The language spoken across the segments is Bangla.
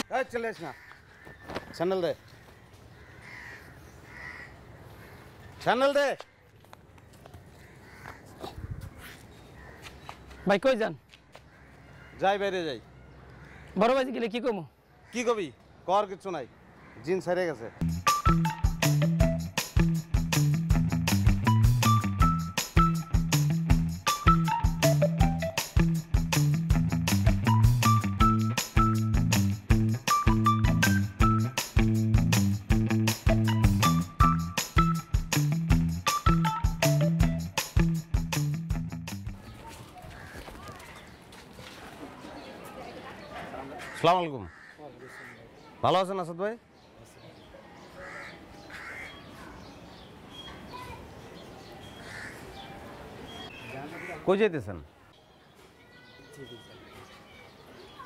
চলে আস না, স্যান্ডেল দে, স্যান্ডেল দে। ভাই কই যান? যাই, বাইরে যাই। বড় ভাই গেলে কি কমু? কি কবি? কর কিছু নাই, জিন ছেড়ে গেছে। আসসালামু আলাইকুম। ভালো আছেন আসাদ ভাই? কই যাইতেছেন?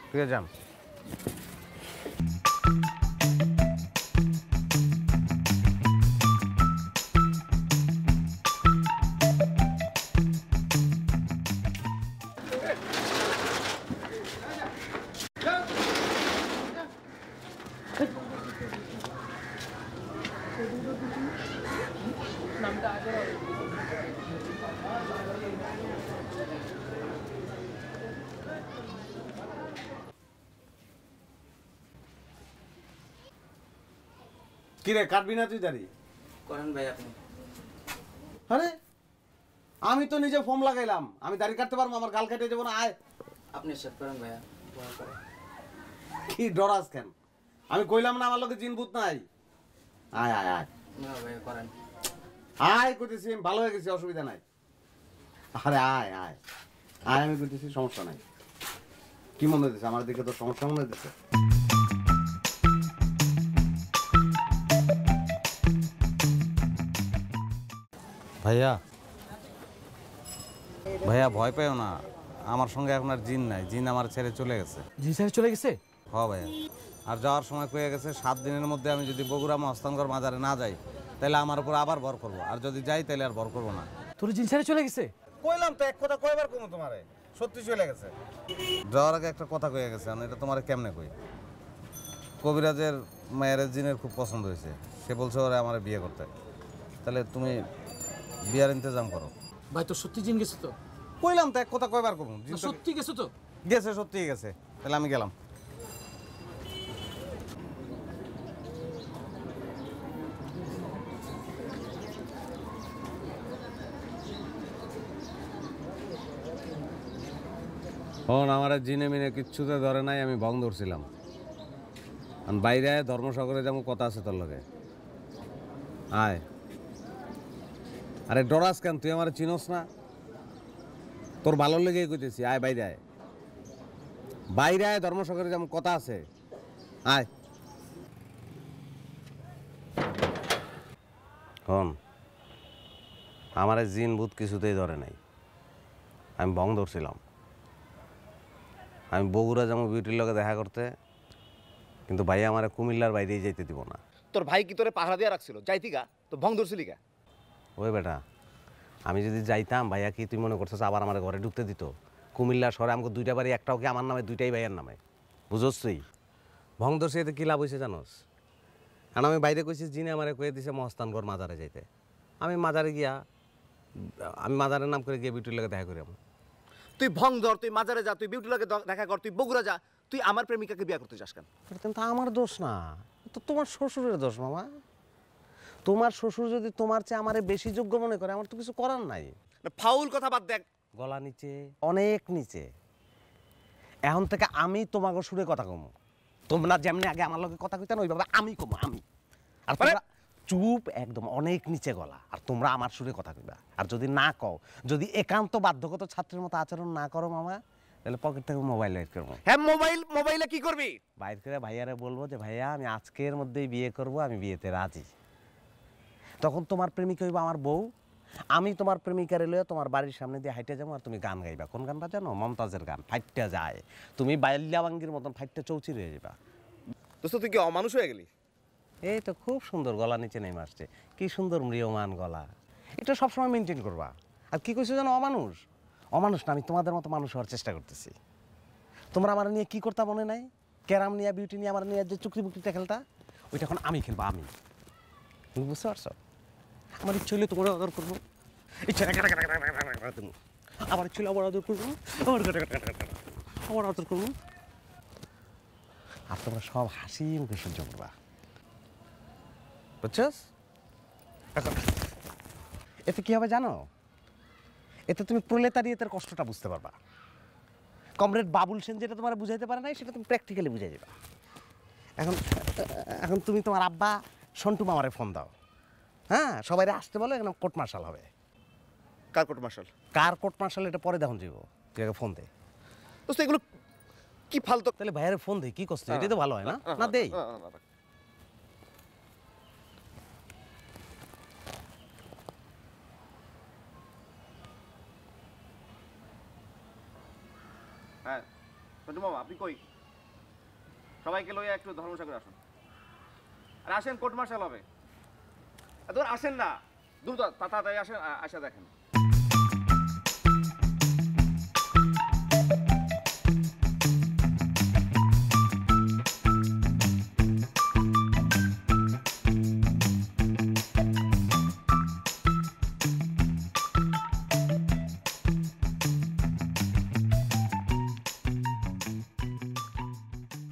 ঠিক আছে, যান। কিরে, কাটবি না তুই দাঁড়ি? করেন ভাই আপনি। আরে আমি তো নিজে ফোম লাগাইলাম, আমি দাড়ি কাটতে পারবো? আমার গাল কেটে যাবো না? আয়। আপনি সেভ করেন ভাইয়া, দয়া করে। কি ডরাস কেন? আমি কইলাম না আমার লোকে জিন ভূত নাই। আয় আয় আয় না ভাইয়া করেন। আয়, কইতেছি আমি ভালো হয়ে গেছি, অসুবিধা নাই। আরে আয় আয় আয়, আমি কইতেছি সমস্যা নাই। কি মনে হইতেছে আমার দিকে? তো সমস্যা মনে হইতেছে? ভাইয়া, ভাইয়া ভয় পেও না, আমার সঙ্গে এখন আর জিন নাই, জিন আমার ছেড়ে চলে গেছে। জি স্যার চলে গেছে? হ ভাইয়া, আর যাওয়ার সময় কয়ে গেছে 7 দিনের মধ্যে আমি যদি বগুড়া মহস্তানগর মাজারে না যাই তাহলে আমার উপর আবার ভর করবো, আর যদি যাই তাহলে আর ভর করবো না। তোর জিন স্যার চলে গেছে? কইলাম তো, এক কথা কয়বার কমু তোমারে, সত্যি চলে গেছে। যাওয়ার আগে একটা কথা কয়ে গেছে, এটা তোমারে কেমনে কই। কবিরাজের মায়ের জিনের খুব পছন্দ হয়েছে, সে বলছে ওরা আমার বিয়ে করতে। তাহলে তুমি বিয়ার ইন্তজাম করো। ভাই তোর সত্যি জিন গেছে তো? কইলাম তো, এক কথা কয়বার কমু। সত্যি গেছে তো? গেছে, সত্যিই গেছে। তাহলে আমি গেলাম। আমার জিনে মিনে কিচ্ছুতে ধরে নাই, আমি ভং ধরছিলাম। বাইরে ধর্মসাগরে যেমন কথা আছে তোর লগে। আয়। আরে ডরাস কেন? তুই আমার চিনস না? তোর ভালো লেগে কইতেছি, আয় বাইরে আয়। বাইরে আয়, ধর্মসাগরে যেমন কথা আছে। আয়। হন, আমার জিন ভূত কিছুতেই ধরে নাই, আমি ভং ধরছিলাম। আমি বগুড়া যাবো বিউটির লগে দেখা করতে, কিন্তু ভাই আমার কুমিল্লার বাইরেই যাইতে দিব না। তোর ভাই কি তোরে পাহারা দিয়ে রাখছিল? যাইতি গা তো ভং ধরছিলি গা? ওই বেটা, আমি যদি যাইতাম ভাইয়া কি তুই মনে করছিস আবার আমার ঘরে ঢুকতে দিত? কুমিল্লা শহরে আমাকে 2টা বাড়ি, একটাও কি আমার নামে, 2টাই ভাইয়ার নামে। বুঝোস তুই? ভং ধরছি এতে কী লাভ হয়েছে জানোস? কারণ আমি বাইরে কইছি, জিনে আমারে কয়ে দিছে মহস্তানগড় মাজারে যাইতে। আমি মাজারে গিয়া, আমি মাজারের নাম করে গিয়ে বিউটির লগে দেখা করি। তুই ভং ধর, তুই মাজারে যা, তুই বিউটি লাগে দেখা কর, তুই বগুড়া যা, তুই আমার প্রেমিকাকে বিয়ে করতে চাস কেন? কিন্তু আমার দোষ না, তো তোমার শ্বশুরের দোষ মামা। তোমার শ্বশুর যদি তোমার চেয়ে আমারে বেশি যোগ্য মনে করে, আমার তো কিছু করার নাই। ফাউল কথা বাদ দেখ। গলা নিচে, অনেক নিচে। এখন থেকে আমি তোমাকে সুরে কথা কমো। তোমরা যেমনি আগে আমার লগে কথা কইতে না, ওইভাবে আমি কমো, আমি। আর তোমরা চুপ একদম, অনেক নিচে গলা। আর তোমরা আমার সুরে কথা কইবা। আর যদি না কও, যদি একান্ত বাধ্যগত ছাত্রের মতো আচরণ না করো মামা, তাহলে পকেট থেকে মোবাইল বের করবো। হ্যাঁ, মোবাইলে কি করবি? বাইর করে ভাইয়ারে বলবো যে ভাইয়া আমি আজকের মধ্যেই বিয়ে করব, আমি বিয়েতে রাজি। তখন তোমার প্রেমিকা হইবা আমার বউ, আমি তোমার প্রেমিকারে লইয়া তোমার বাড়ির সামনে দিয়ে হাইটে যাবো, আর তুমি গান গাইবা। কোন গানটা জানো? মমতাজের গান, ফাইটটা যায়। তুমি বাইল্যাবাঙ্গির মতন ফাইটটা চৌচির হয়ে যাবা। দোস্ত তুই কি অমানুষ হয়ে গেলি? এই তো খুব সুন্দর, গলা নিচে নেমে আসছে, কি সুন্দর ম্রিয়মান গলা। এটা সবসময় মেনটেন করবা। আর কি কইছো জানো? অমানুষ। অমানুষ না, আমি তোমাদের মতো মানুষ হওয়ার চেষ্টা করতেছি। তোমরা আমার নিয়ে কি করতা মনে নাই? ক্যারাম নিয়ে বিউটি নিয়ে আমার নিয়ে যে চুকরি বুকরিটা খেলতা ওইটা এখন আমি খেলবো আমি। তুমি বুঝতে পারছো? আমার ইচ্ছে হলে তোমার আদর করবো, ইচ্ছা তুমি আমার ইচ্ছে হলে আবার আদর করবো, আবার আদর করবো, আর তোমরা সব হাসি মুখে সহ্য করবা, বুঝছস? এতে কি হবে জানো? এতে তুমি প্রলেতারিয়েতের কষ্টটা বুঝতে পারবা। কমরেড বাবুল সেন যেটা তোমার বুঝাইতে পারে নাই সেটা তুমি প্র্যাকটিক্যালি বুঝাই যাবা। এখন এখন তুমি তোমার আব্বা সন্টু মামারে ফোন দাও, হ্যাঁ সবাই আসতে বলো, এখানে কোর্ট মার্শাল হবে। কার কোর্ট মার্শাল? কার কোর্ট মার্শাল এটা পরে দেখুন যাবো, তুই আগে ফোন দে। দোস্ত এগুলো কি ফালতু? তাহলে ভাইয়ের ফোন দে, কি করছে এটাই তো ভালো হয় না? না দেই। হ্যাঁ সন্টু মামা, আপনি কই? সবাইকে লইয়া একটু ধর্মসাগর আসুন, আর আসেন, কোর্ট মার্শাল হবে। এত আসেন না, দ্রুত তাড়াতাড়ি আসেন, আসা দেখেন।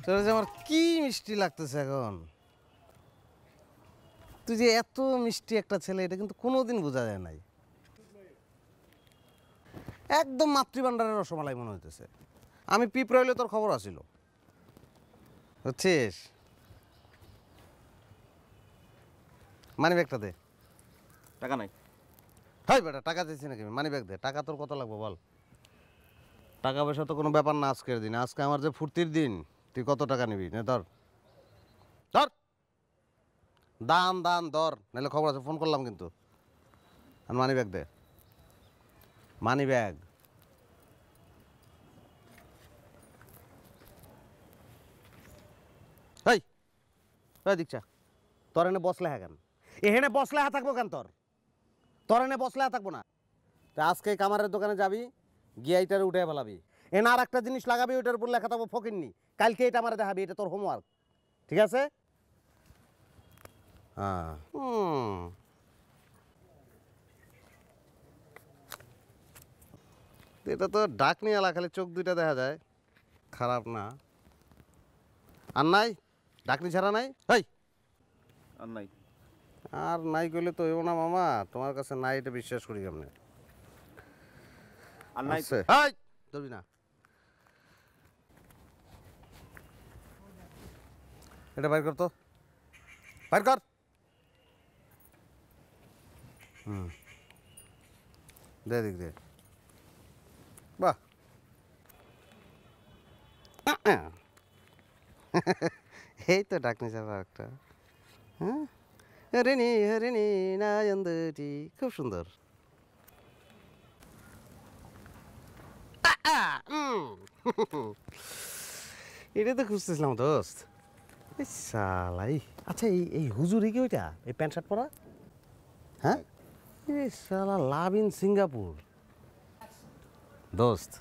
তোর যে আমার কি মিষ্টি লাগতেছে এখন, তুই যে এত মিষ্টি একটা ছেলে এটা কিন্তু কোনোদিন বোঝা যায় নাই। একদম মাতৃভাণ্ডারের রসমালাই মনে হইতেছে। আমি পিঁপড়ে হইলে তোর খবর আসিল, বুঝছিস? মানি ব্যাগটা দে। টাকা নাই। হাই বেটা, টাকা দিচ্ছি নাকি? মানি ব্যাগ দে। টাকা তোর কত লাগবে বল? টাকা পয়সা তো কোনো ব্যাপার না আজকের দিন, আজকে আমার যে ফুর্তির দিন। তুই কত টাকা নিবি? নে ধর ধর, দান দান ধর, নাহলে খবর আছে। ফোন করলাম কিন্তু। আর মানি ব্যাগ দে, মানি ব্যাগ। হেই ওই দিকছা, তোর এনে বসলে হ্যাঁ কেন? এখানে বসলে হ্যাঁ থাকবো কেন? তোর এনে বসলে হ্যাঁ থাকবো না। তা আজকে কামারের দোকানে যাবি, গিয়ে এইটারে উঠে ফেলাবি। এনে আর একটা জিনিস লাগাবি, ওইটার উপর লেখা থাকবো ফকিরনি। কালকে এটা আমার দেখাবি, এটা তোর হোমওয়ার্ক, ঠিক আছে? হ্যাঁ এটা তো ডাক নিয়ে এলা, খালি চোখ দুইটা দেখা যায়, খারাপ না। আর নাই ডাকনি ছাড়া নাই? এই আর নাই। আর নাই করলে তো হইব না মামা, তোমার কাছে নাই এটা বিশ্বাস করি কেমনে? আর নাই আছে। এই ধরবি না, এটা বাইর কর তো, বাইর কর। দে দিক দে, বাহ এই তো ডাকনি যাবা একটা। হ্যাঁ হরিণী হরিণী নয়ন দুটি, খুব সুন্দর। এটা তো খুঁজতেছিলাম দোস্ত। শালাই, আচ্ছা এই এই হুজুরি কি ওইটা, এই প্যান্ট শার্ট পরা? হ্যাঁ শালা লাভ ইন সিঙ্গাপুর। দোস্ত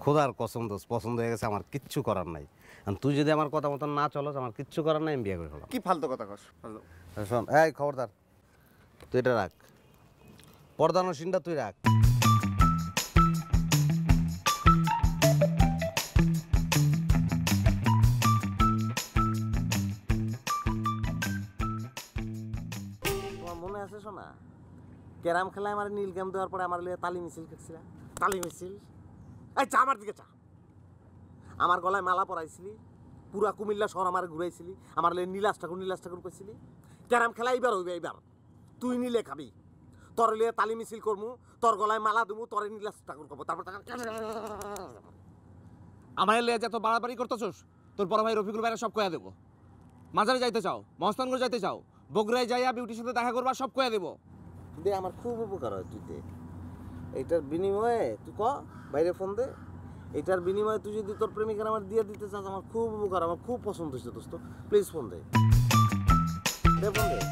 খোদার কসম দোস্ত, পছন্দ হয়ে গেছে, আমার কিচ্ছু করার নাই। আর তুই যদি আমার কথা মতন না চলস, আমার কিচ্ছু করার নাই, আমি বিয়ে করে ফেলাম। কি ফালতু কথা কস? শোন, এই খবরদার, তুই এটা রাখ, পর্দানো সিনটা তুই রাখ। তোমার মনে আছে শোনা, ক্যারাম খেলায় আমার নীল গেম দেওয়ার পরে আমার লিয়ে তালি মিছিল খেলছিল? তালি মিছিল, এই চা আমার দিকে চা। আমার গলায় মালা পরাইছিলি, পুরা কুমিল্লা শহর আমার ঘুরাইছিলি, আমার লিয়ে নীলাস ঠাকুর কইছিলি। ক্যারাম খেলা এইবার হইবে, এইবার তুই নিলে খাবি, তোর লিয়ে তালি মিছিল করমু, তোর গলায় মালা দেবো, তোর নীলাস ঠাকুর করবো, তারপর আমার লিয়ে যত বাড়াবাড়ি করতেছস, তোর বড় ভাই রফিকুল ভাইরা সব কয়া দেবো। মাজারে যাইতে চাও, মহস্তানগর যাইতে চাও, বগুড়ায় যাইয়া বিউটির সাথে দেখা করবা, সব কয়া দেবো। দে, আমার খুব উপকার হয়, তুই দে। এইটার বিনিময়ে তুই বাইরে ফোন দে, এটার বিনিময়ে তুই যদি তোর প্রেমিকার আমার দিয়ে দিতে চাস, আমার খুব উপকার, আমার খুব পছন্দ হয়েছে দোস্ত, প্লিজ ফোন দে, ফোন দে।